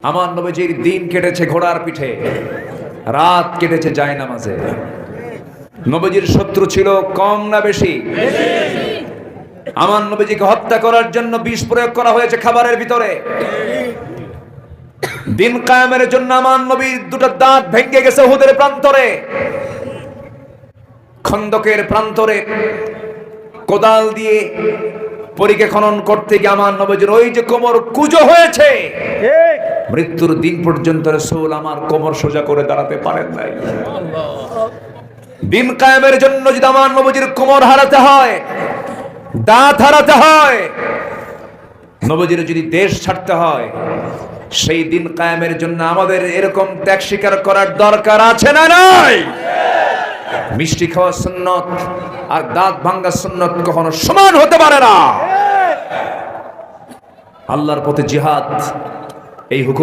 আমার নবীজির দিন কেটেছে ঘোড়ার পিঠে, রাত কেটেছে জায়নামাজে। নবীজির শত্রু ছিল কম না বেশি? আমার নবীজিকে হত্যা করার জন্য বিষ প্রয়োগ করা হয়েছে খাবারের ভিতরে। দিন কায়েমের জন্য আমার নবীর দুটো দাঁত ভেঙে গেছে উহুদের প্রান্তরে, খন্দকের প্রান্তরে কোদাল দিয়ে পরীকে খনন করতে গিয়ে আমার নবীজির ওই যে কোমর কুঁজো হয়েছে, মৃত্যুর দিন পর্যন্ত রাসূল আমার কোমর সোজা করে দাঁড়াতে পারেন নাই। দিন কায়েমের জন্য যদি আমার নবীজির কোমর হারাতে হয়, দাঁত হারাতে হয়, নবীজির যদি দেশ ছাড়তে হয়, সেই দিন কায়েমের জন্য আমাদের এরকম ত্যাগ স্বীকার করার দরকার আছে না নাই? মিষ্টি খাওয়া সুন্নত আর দাঁত ভাঙ্গা সুন্নত কখনো সমান হতে পারে না। আল্লাহর পথে জিহাদ, এই হুকুম